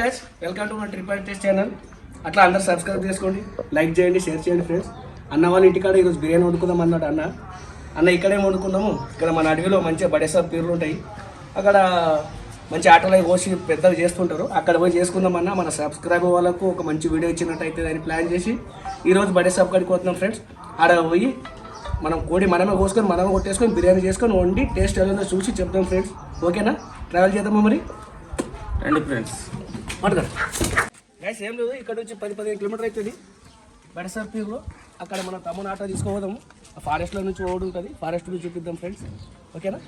Guys welcome to my triple test channel. అట్లా అందరూ subscribe చేసుకోండి, లైక్ చేయండి, షేర్ చేయండి ఫ్రెండ్స్. అన్న వాళ్ళ ఇంటికాడ ఈరోజు బిర్యానీ వండుకుందాం అన్నాడు అన్న ఇక్కడే వండుకున్నాము. ఇక్కడ మన అడవిలో మంచిగా బడేసార్ పీర్లు ఉంటాయి, అక్కడ మంచి ఆటలు కోసి పెద్దగా చేస్తుంటారు. అక్కడ పోయి చేసుకుందామన్నా మన సబ్స్క్రైబర్ వాళ్ళకు ఒక మంచి వీడియో ఇచ్చినట్టయితే దాన్ని ప్లాన్ చేసి ఈరోజు బడేసాబ్ కాడికి పోతున్నాం ఫ్రెండ్స్. ఆడ పోయి మనం కోడి మనమే కోసుకొని మనమే కొట్టేసుకొని బిర్యానీ చేసుకొని వండి టేస్ట్ ఎలా చూసి చెప్తాం ఫ్రెండ్స్. ఓకేనా? ట్రావెల్ చేద్దామా మరి? రండి ఫ్రెండ్స్. గ్యాస్ ఏం లేదు, ఇక్కడ నుంచి 10-15 కిలోమీటర్ అవుతుంది బడేసార్ పీర్లో. అక్కడ మన తమ్ముని ఆటో తీసుకోవదాము. ఫారెస్ట్లో నుంచి ఓడి ఉంటుంది, ఫారెస్ట్ నుంచి చూపిద్దాం ఫ్రెండ్స్. ఓకేనా?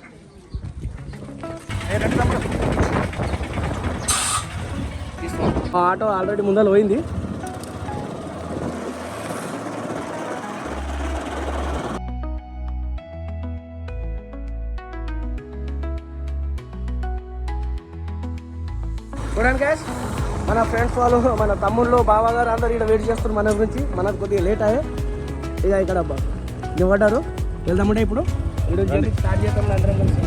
మా ఆటో ఆల్రెడీ ముందర పోయింది. చూడండి గ్యాస్, మన ఫ్రెండ్స్ వాళ్ళు, మన తమ్ముళ్ళు, బావగారు అందరు ఇక్కడ వెయిట్ చేస్తారు మన గురించి. మనకు కొద్దిగా లేట్ అయ్యే ఇక ఇక్కడ నిలబడ్డారు. వెళ్దామంటే ఇప్పుడు ఈరోజు స్టార్ట్ చేస్తాం అందరం కలిసి.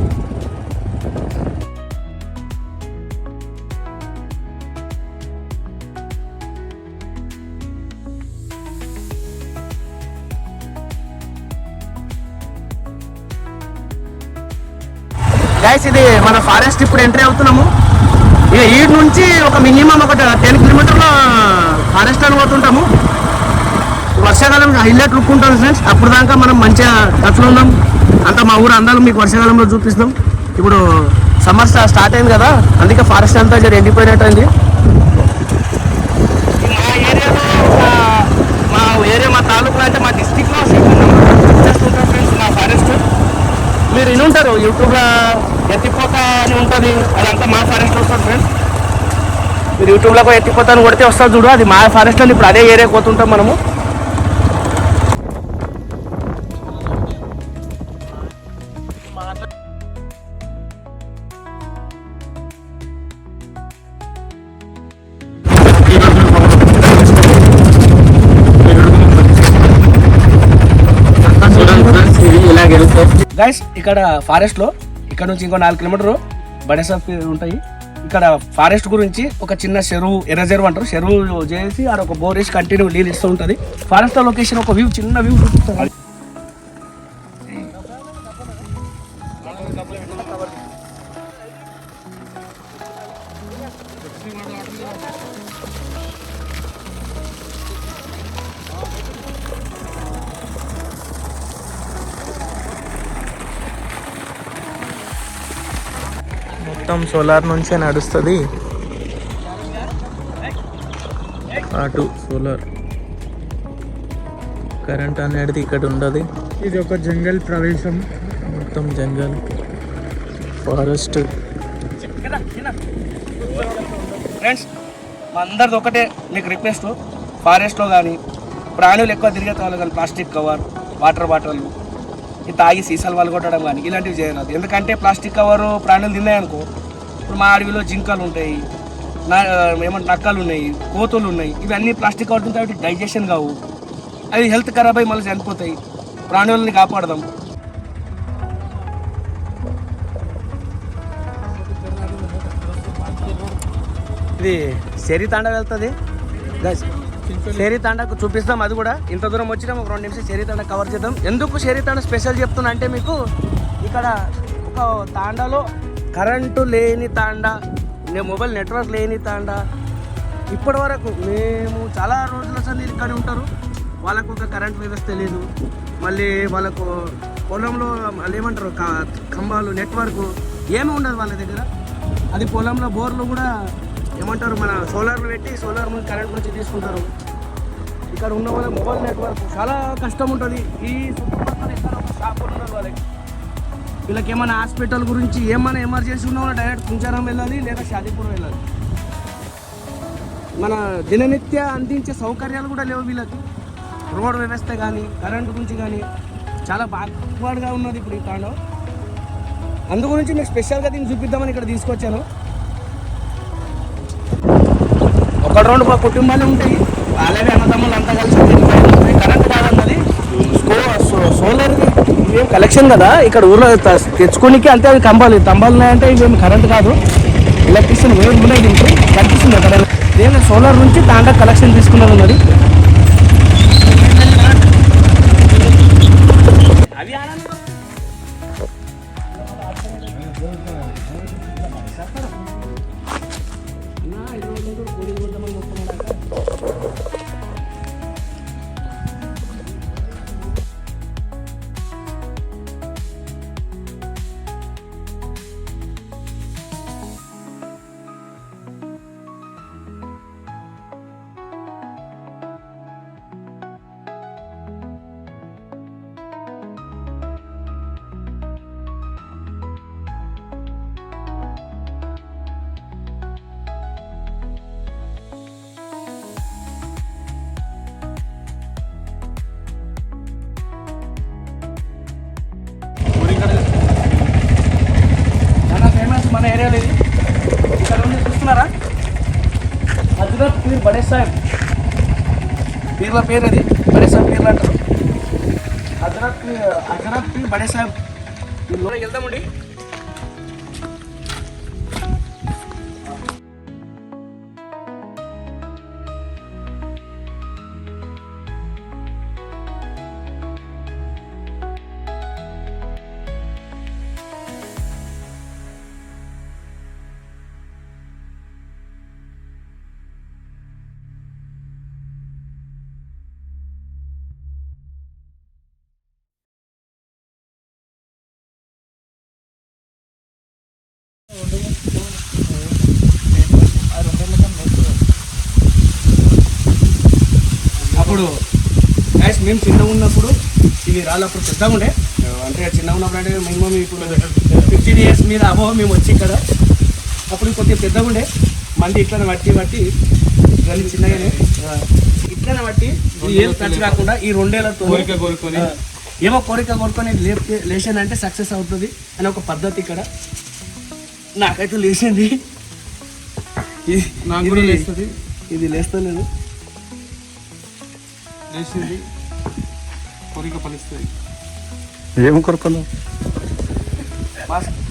గైస్ ఇది మన ఫారెస్ట్ ఇప్పుడు ఎంట్రీ అవుతున్నాము. ఇక ఈ నుంచి ఒక మినిమం ఒక 10 కిలోమీటర్ల ఫారెస్ట్ అని పోతుంటాము. వర్షాకాలం హైలైట్ లుక్ ఉంటుంది ఫ్రెండ్స్. అప్పుడు దాకా మనం మంచిగా టచ్లో ఉన్నాం. అంతా మా ఊరు అందాలు మీకు వర్షాకాలంలో చూపిస్తాం. ఇప్పుడు సమ్మర్ స్టార్ట్ అయింది కదా, అందుకే ఫారెస్ట్ అంతా జర ఎండిపోయినట్టు అయింది. మా తాలూకులో అంటే మా డిస్టిక్లో చేస్తుంటాం ఫ్రెండ్స్ మా ఫారెస్ట్. మీరు వినుంటారు యూట్యూబ్లో ఎత్తిపోత అని ఉంటుంది, అదంతా మా ఫారెస్ట్లో వస్తుంది ఫ్రెండ్స్. మీరు యూట్యూబ్లో ఎత్తిపోత అని కొడితే వస్తుంది చూడు, అది మా ఫారెస్ట్లో. ఇప్పుడు అదే ఏరియాకి పోతుంటాం మనము. గైస్ ఇక్కడ ఫారెస్ట్లో ఇక్కడ నుంచి ఇంకో 4 కిలోమీటర్లు బడేసాబ్ ఉంటాయి. ఇక్కడ ఫారెస్ట్ గురించి ఒక చిన్న చెరువు, ఎర్ర చెరువు అంటారు, చెరువు చేసి ఆడ ఒక బోర్ వేసి కంటిన్యూ నీళ్ళు ఇస్తూ ఉంటుంది. ఫారెస్ట్ లొకేషన్ ఒక వ్యూ, చిన్న వ్యూ చూపిస్తుంది. మొత్తం సోలార్ నుంచే నడుస్తుంది. అటు సోలార్ కరెంట్ అనేది ఇక్కడ ఉండదు. ఇది ఒక జంగల్ ప్రదేశం, మొత్తం జంగల్ ఫారెస్ట్. ఫ్రెండ్స్ మా అందరిది ఒకటే మీకు రిక్వెస్ట్, ఫారెస్ట్లో కానీ ప్రాణులు ఎక్కువ తిరిగే తాళ్ళు కానీ ప్లాస్టిక్ కవర్, వాటర్ బాటిల్, ఈ తాగి సీసాలు వాళ్ళు కొట్టడం కానీ ఇలాంటివి చేయరాదు. ఎందుకంటే ప్లాస్టిక్ కవరు ప్రాణులు తిన్నాయనుకో, ఇప్పుడు మా అడవిలో జింకలు ఉంటాయి, ఏమంటే నక్కలు ఉన్నాయి, కోతులు ఉన్నాయి. ఇవన్నీ ప్లాస్టిక్ కవర్ తింటే వాటికి డైజెషన్ కావు, అవి హెల్త్ ఖరాబ్ అయ్యి మళ్ళీ చనిపోతాయి. ప్రాణులని కాపాడదాం. ఇది శరీ తాండ వెళ్తుంది, శరీ తాండకు చూపిస్తాం. అది కూడా ఇంత దూరం వచ్చినాం, ఒక 2 నిమిషాలు శరీ తాండ కవర్ చేద్దాం. ఎందుకు శరీ తాండ స్పెషల్ చెప్తున్నా అంటే, మీకు ఇక్కడ ఒక తాండాలో కరెంటు లేని తాండా, మొబైల్ నెట్వర్క్ లేని తాండా. ఇప్పటి వరకు మేము చాలా రోజుల సంది ఇక్కడ ఉంటారు, వాళ్ళకు ఒక కరెంట్ వ్యవస్థ లేదు. మళ్ళీ వాళ్ళకు పొలంలో మళ్ళీ ఏమంటారు కంబాలు, నెట్వర్క్ ఏమీ ఉండదు వాళ్ళ దగ్గర. అది పొలంలో బోర్లు కూడా ఏమంటారు మన సోలార్లు పెట్టి సోలార్ నుంచి కరెంట్ గురించి తీసుకుంటారు. ఇక్కడ ఉన్న వాళ్ళ మొబైల్ నెట్వర్క్ చాలా కష్టం ఉంటుంది. ఈ చుట్టుపక్కల ఇక్కడ ఒక షాప్ ఉండదు వాళ్ళకి. వీళ్ళకి ఏమైనా హాస్పిటల్ గురించి ఏమైనా ఎమర్జెన్సీ ఉన్న వాళ్ళు డైరెక్ట్ కుంచారం వెళ్ళాలి, లేదా షాదీపురం వెళ్ళాలి. మన దిననిత్య అందించే సౌకర్యాలు కూడా లేవు వీళ్ళకి. రోడ్ వ్యవస్థ కానీ కరెంటు గురించి కానీ చాలా బ్యాక్వర్డ్గా ఉన్నది ఇప్పుడు ఈ తాండం. అందు గురించి మీకు స్పెషల్గా దీన్ని చూపిద్దామని ఇక్కడ తీసుకొచ్చాను. 1-2 కుటుంబాలు ఉంటాయి, వాళ్ళవి అన్నదమ్ములు అంతా కలిసి కరెంట్ కాదన్నది సోలార్ ఇవేం కలెక్షన్ కదా. ఇక్కడ ఊళ్ళో తెచ్చుకోనికి అంతే, అవి తంబాలు ఉన్నాయంటే ఇవేమి కరెంట్ కాదు, ఎలక్ట్రిసిటీ వేరు ఉన్నాయి దీనికి. కనిపిస్తుంది అక్కడ. నేను సోలార్ నుంచి తాండా కలెక్షన్ తీసుకున్నది ఉన్నది. అవి చాలా ఫేమస్ మన ఏరియాలో ఇది. ఇక్కడ ఉంది చూస్తున్నారా, హజరత్ పీర్ బడే సాహెబ్. పీర్ల పేరు అది, బడే సాహెబ్ పీర్లు అంటారు. హజరత్ పీర్ బడే సాహెబ్. లోపలికి వెళ్దామండి. అప్పుడు గైస్ మేము చిన్నగా ఉన్నప్పుడు ఇవి రాళ్ళు అప్పుడు పెద్దగా ఉండే. అంటే చిన్నగా ఉన్నప్పుడు అంటే మినిమం ఇప్పుడు 15 years మీద అబోవ్ మేము వచ్చి ఇక్కడ. అప్పుడు కొద్దిగా పెద్దగా ఉండే. మంది ఇట్లనే బట్టి ఇవన్నీ చిన్నగానే ఇట్లనే బట్టి ఏం ఖర్చు కాకుండా ఈ 2 ఏళ్ళతో కోరుకొని ఏమో కోరిక కోరుకొని లేషన్ అంటే సక్సెస్ అవుతుంది అని ఒక పద్ధతి ఇక్కడ. నాకైతే లేచింది, నాకు కూడా లేస్తుంది. ఇది లేస్తలేదు. లేచింది కోరిక ఫలిస్తుంది. ఏం కోరుకున్నావు?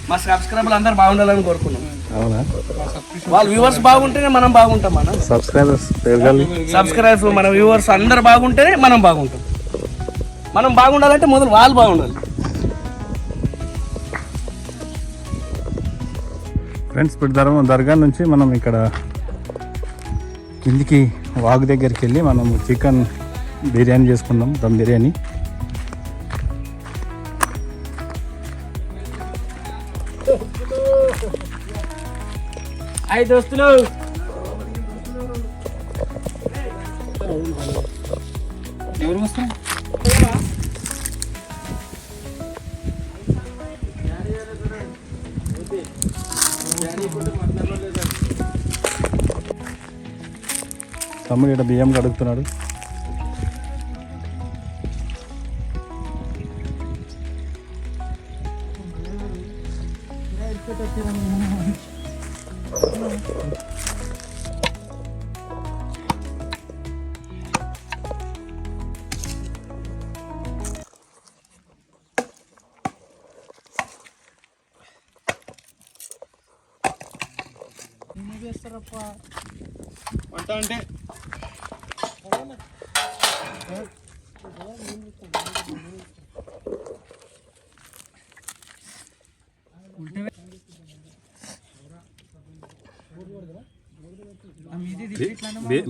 మా సబ్స్క్రైబర్లు అందరు బాగుండాలని కోరుకున్నాం. అవునా? వాళ్ళ వ్యూవర్స్ బాగుంటేనే మనం బాగుంటాం. మన సబ్స్క్రైబర్స్ మన వ్యూవర్స్ అందరు బాగుంటేనే మనం బాగుంటాం. మనం బాగుండాలంటే మొదలు వాళ్ళు బాగుండాలి. ఫ్రెండ్స్, ఇప్పుడు దర్గా నుంచి మనం ఇక్కడ కిందికి వాగు దగ్గరికి వెళ్ళి మనం చికెన్ బిర్యానీ చేసుకుందాం, దమ్ బిర్యానీ. హాయ్ దోస్తులు. ఎవరు వస్తారు? తమ్ముడు ఇక్కడ బియ్యం కడుగుతున్నాడు. వంట అంటే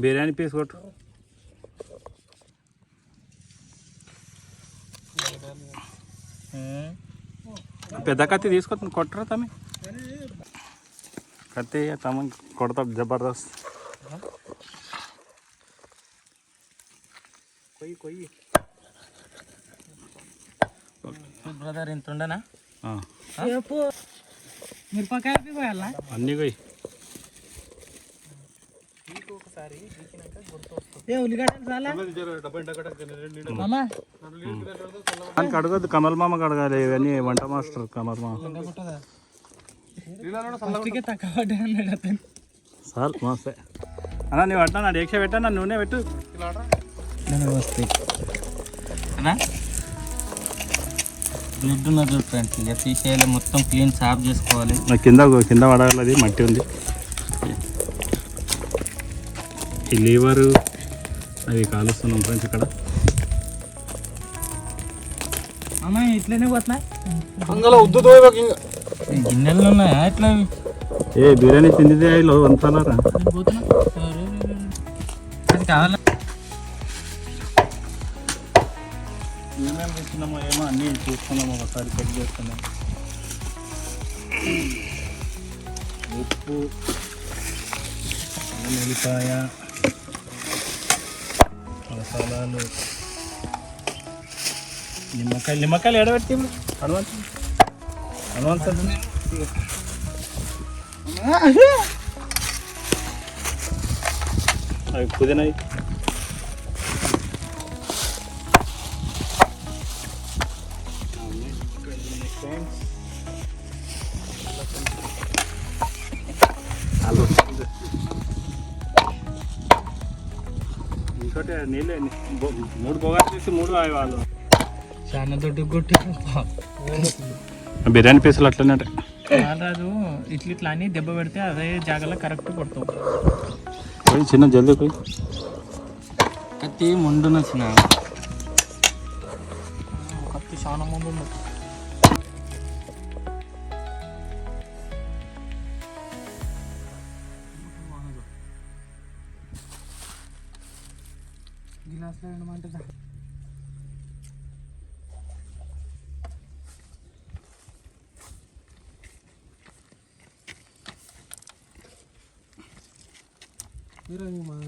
బిర్యానీ పీస్ కొట్టు. పెద్ద కత్తి తీసుకొచ్చి కొట్టరా తమ్మి? కత్తి తమ్మ కొడతాడు జబర్దస్త్. కొయ్యి బ్రదర్ ఇంత ఉండనా? మిరపకాయ అన్నీ కొయ్యి. దానికి అడగద్దు, కమల్ మామకి అడగాలి. ఇవన్నీ వంట మాస్టర్ కమల్ మామ. సార్ మస్తే అన్నా, నువ్వు అంటా నా డేక్ష పెట్టా, నా నూనె పెట్టు. బ్లడ్ ఉన్నది ఫ్రెండ్స్, ఇక తీసేయాలి, మొత్తం క్లీన్ సాఫ్ చేసుకోవాలి. కింద పడాలి, అది మట్టి ఉంది. ఈ లీవరు అవి కాలుస్తున్నాం ఫ్రెండ్స్ ఇక్కడ. అమ్మా ఇట్లనే పోతున్నాయి అంగలో ఉద్దుతో గిన్నెలు ఉన్నాయా ఇట్లా ఏ బిర్యానీ తిండితే ఇలా అంతారా. అది కావాలా ఏమేమి తీసుకున్నామో ఏమో అన్నీ చూసుకున్నాము, ఒకసారి చెక్ చేసుకున్నాం. ఉప్పు, ఉల్లిపాయ, మసాలాలు, నిమ్మకాయలు ఎడబెట్టి హనుమంత్ అవి పుదీనాయి. ఇంకోటి నీళ్ళే 3 బొగాలు తీసి 3 వాళ్ళు చాలా దొడ్డు కొట్టి బిర్యానీ పీసులు అట్లనే ఉంటాయి. రాదు ఇట్లా అని దెబ్బ పెడితే అదే జాగాలో కరెక్ట్ కొడతాం. పోయి చిన్న జల్దీ పోయి కత్తి ముందు నచ్చిన కత్తి చాలా ముందు ఉంది. గిలాస్లో వేయమంటే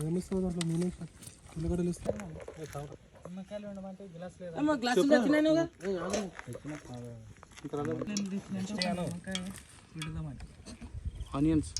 ఏమిస్తావు దాంట్లో నేనే ఉల్లిగడ్డలు ఇస్తాను. నిమ్మకాయలు ఉండమంటే గిలాస్ ఆనియన్స్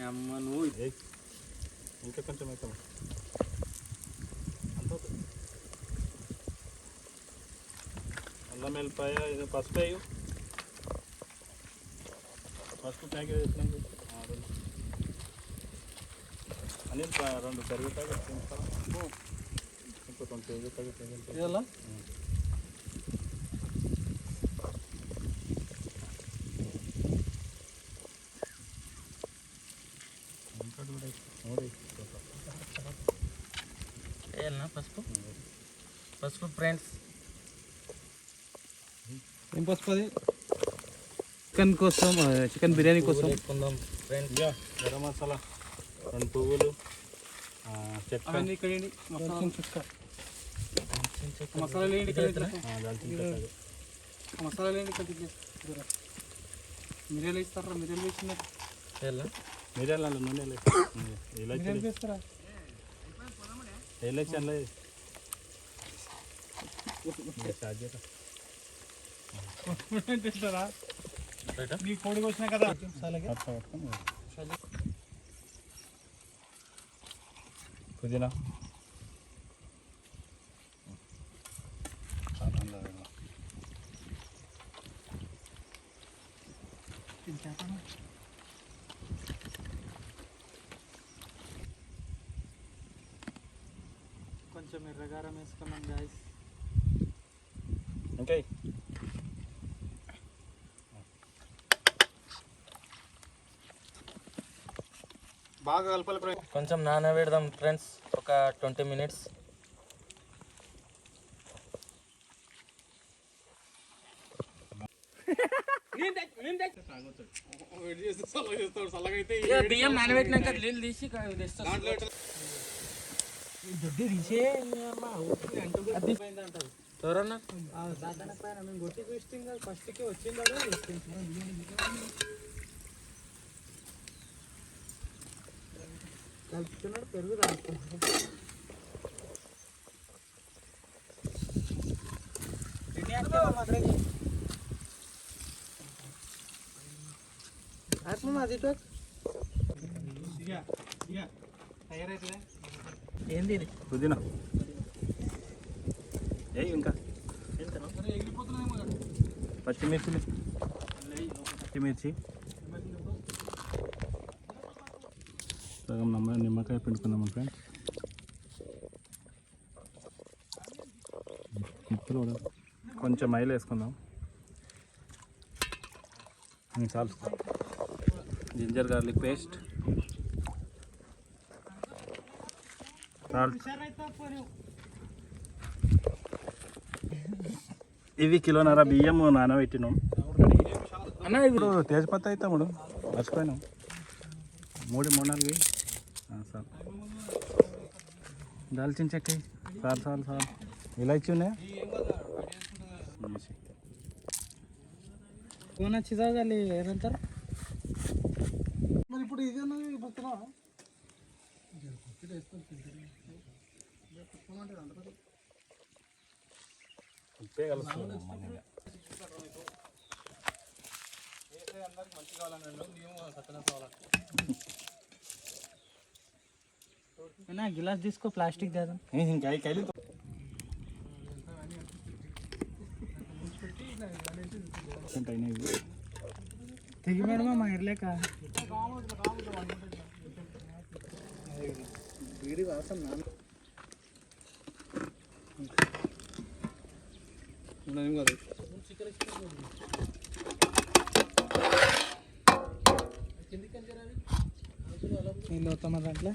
అమ్మ నువ్వు ఇంకా కొంచెం అయితే అల్లం వెల్లిపాయ, ఇది పసుపు వేయు. పసుపు ప్యాకెట్ వేసినాక అని 2 పెరుగు ప్యాకెట్ ఇంకో 2 పెరుగు ప్యాకెట్ ఇదల్లా పసుపు ఫ్రెండ్స్. ఏం పసుపు అది? చికెన్ కోసం, చికెన్ బిర్యానీ కోసం వేసుకుందాం ఫ్రెండ్స్. గరం మసాలా, 2 పువ్వులు, చెక్క, అవన్నీ ఇక్కడ మసాలా చెక్క మసాలాలు ఏంటి ఇక్కడ మసాలాలు ఏంటి ఇక్కడ మిరియాలు ఇస్తారా? మిరియాలు వేసినారు మిరియాల నూనె వేస్తారా? ఎలక్షన్లో నీ కోడికి వచ్చినా కదా పుదీనా కొంచెం ఎర్రగారం వేసుకున్నాం గాయస్. ఓకే బాగా కలపాలి. కొంచెం నానబెడదాం ఫ్రెండ్స్, ఒక 20 minutes. బియ్యం నానబెట్టినాక నీళ్ళు తీసి ఎవరన్నా ఫస్ట్కి వచ్చిందో కలుపుతున్నాడు, పెరుగు తాగుతున్నాడు. ఏంది ఇది? పుదీనా ఇంకా పచ్చిమిర్చి సగం నిమ్మకాయ పిండుకుందాం ఫ్రెండ్స్. ముక్కలు కూడా కొంచెం ఆయిల్ వేసుకుందాం. చాలు. Ginger garlic paste, salt. ఇవి కిలోన్నర బియ్యం నానబెట్టినాం. అన్న ఇప్పుడు తేజ్పత్తా అయితే తమ్ముడు మర్చిపోయినాం. 3-4 సార్. దాల్చిన చెక్క సార్ ఇలాచి ఉన్నాయా? కోనచ్చి తాగాలి ఏదంటారు మరి ఇప్పుడు ఇదేనా పడుతున్నా గిలాస్ తీసుకో, ప్లాస్టిక్ కాదు. తెగి మేడమా మా ఇర్లేక వీడి వాసన నీళ్ళు అవుతామా దాంట్లో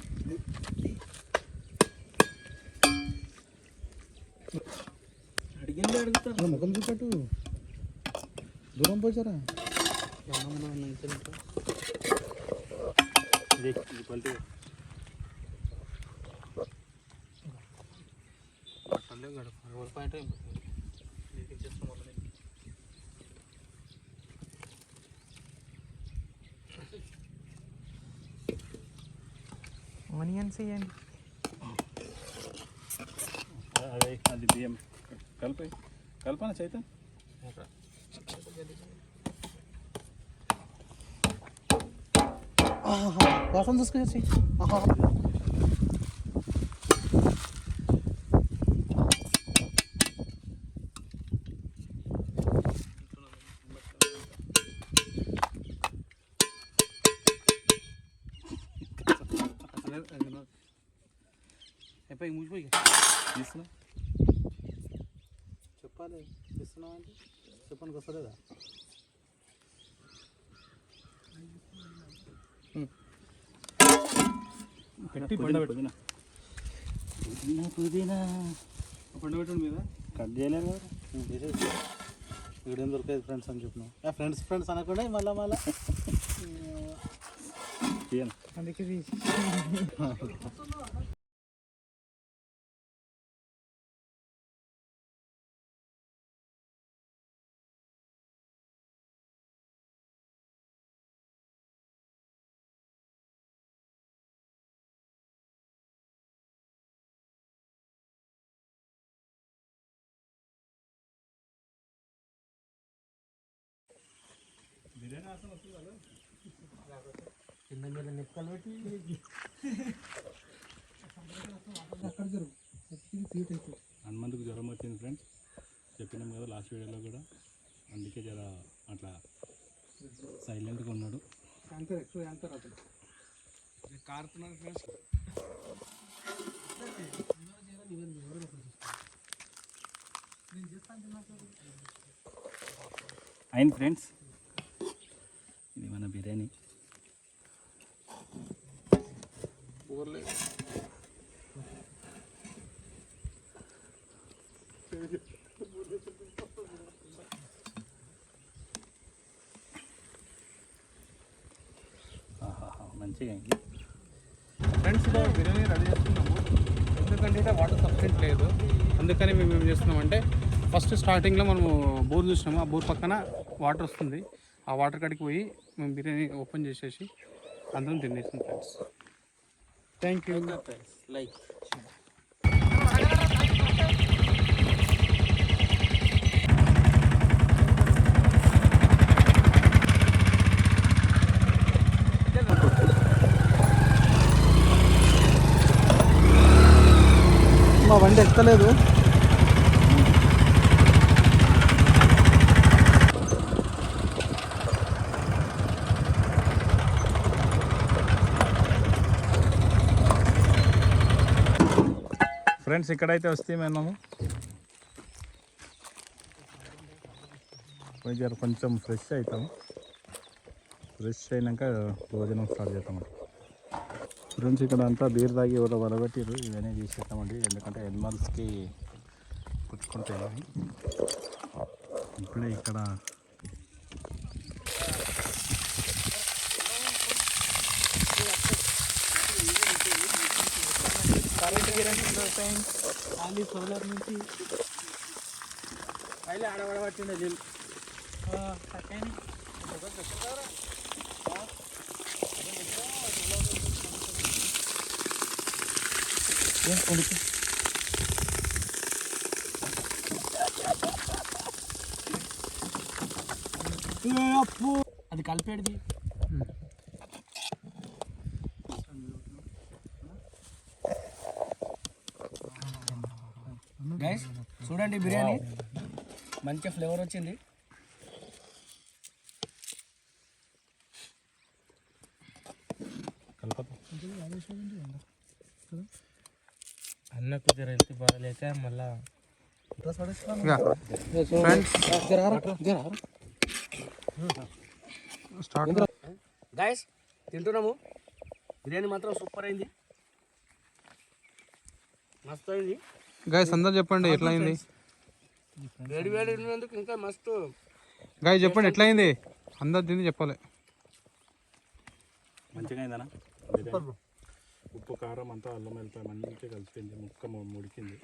అడిగింది అడుగుతారు. ముఖం చూపట్టు, దూరం పోచారా ఆనియన్స్ వేయండి. అది బియ్యం కల్పన చైతన్ వాసన చూసుకొచ్చి అయిపోయి మూసిపోయి తీసుకున్నా చెప్పాలి. ఇస్తున్నావు అంటే చెప్పడానికి వస్తలేదా? పెట్టి పుదీనా పండుగ మీద కట్ చేయలేదు కదా. వీడియో దొరికేది ఫ్రెండ్స్ అని చెప్పినావు. ఫ్రెండ్స్ అనకుండా మళ్ళా అందుకే హనుమంతుకు జ్వరం వచ్చింది ఫ్రెండ్స్, చెప్పినాం కదా లాస్ట్ వీడియోలో కూడా. అందుకే జర అట్లా సైలెంట్గా ఉన్నాడు. కారుతున్నాడు ఫ్రెండ్స్. అయింది ఫ్రెండ్స్, ఇది మన బిర్యానీ. మంచిగా అయింది ఫ్రెండ్స్. బిర్యానీ రెడీ చేస్తున్నాము. ఎందుకంటే వాటర్ సఫిషియెంట్ లేదు, అందుకని మేము ఏం చేస్తున్నామంటే ఫస్ట్ స్టార్టింగ్లో మనము బోర్ చూసినాము. ఆ బోర్ పక్కన వాటర్ వస్తుంది. ఆ వాటర్ కాడికి పోయి మేము బిర్యానీ ఓపెన్ చేసేసి అందరం తినేసాం ఫ్రెండ్స్. Thank you. లైక్ మా బండి ఎక్కలేదు. ఫ్రెండ్స్ ఇక్కడైతే వస్తే మేము కొంచెం ఫ్రెష్ అవుతాము. ఫ్రెష్ అయినాక భోజనం స్టార్ట్ చేస్తామండి. ఫ్రెండ్స్ ఇక్కడ అంతా బీర్ తాగి ఎవరో వలబెట్టిరు, ఇవన్నీ తీసేస్తామండి. ఎందుకంటే ఎనిమల్స్కి పుచ్చుకుంటాయి. ఇప్పుడే ఇక్కడ సోలార్ నుంచి ఆడబడబట్టిండే నీళ్ళు అది కలిపేది. గైస్ చూడండి, బిర్యానీ మంచి ఫ్లేవర్ వచ్చింది. అన్నకు జర హెల్త్ బాగాలేక మళ్ళా గైస్ తింటున్నాము. బిర్యానీ మాత్రం సూపర్ అయింది, మస్తు అయింది. గైస్ అందరు చెప్పండి ఎట్లా అయింది. వేడి వేడి ఉన్నందుకు ఇంకా మస్తు. గైస్ చెప్పండి ఎట్లా అయింది, అందరు తిని చెప్పాలి. మంచిగా అయిందనా. ఉప్పు కారం అంతా అల్లం వెళ్తాయి మంచిగా కలిసిపోయింది. ముక్క ముడికింది.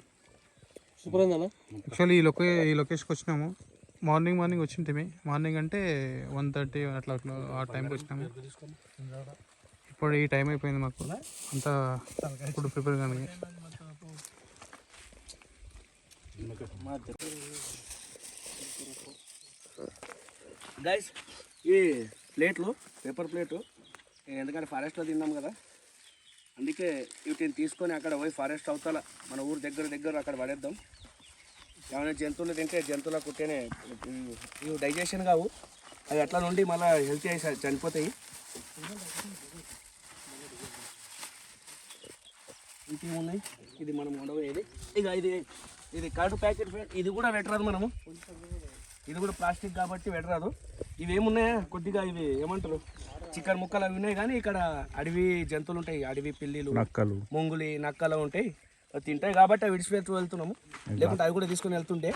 సూపర్ అయిందన్న. యాక్చువల్లీ ఈ లొకేషన్కి వచ్చినాము మార్నింగ్ వచ్చింటిమి. మార్నింగ్ అంటే 1:30 అట్లా ఆ టైంకి వచ్చినాము. ఇప్పుడు ఈ టైం అయిపోయింది మాకు అంతా ఫుడ్ ప్రిపేర్ కానీ. గైస్ ఈ ప్లేట్లు పేపర్ ప్లేటు, ఎందుకంటే ఫారెస్ట్లో తిన్నాం కదా, అందుకే వీటిని తీసుకొని అక్కడ పోయి ఫారెస్ట్ అవతల మన ఊరు దగ్గర అక్కడ పడేద్దాం. ఏమైనా జంతువులు తింటే జంతువులకు కుట్టేనే ఇవి డైజెషన్ కావు, అవి అట్లా నుండి మళ్ళీ హెల్త్ అయ్యి చనిపోతాయి. ఇంకేమున్నాయి, ఇది మనం ఉండవేది. ఇక ఇది కర్డ్ ప్యాకెట్, ఇది కూడా పెట్టరాదు మనము, ఇది కూడా ప్లాస్టిక్ కాబట్టి పెట్టరాదు. ఇవి ఏమున్నాయా కొద్దిగా, ఇవి ఏమంటారు చికెన్ ముక్కలు అవి ఉన్నాయి, కానీ ఇక్కడ అడవి జంతువులు ఉంటాయి, అడవి పిల్లిలు, నక్కలు, ముంగులి, నక్కలు ఉంటాయి, అవి తింటాయి కాబట్టి అవి విడిచిపెడుతూ వెళ్తున్నాము. లేకుంటే అవి కూడా తీసుకొని వెళ్తుంటే.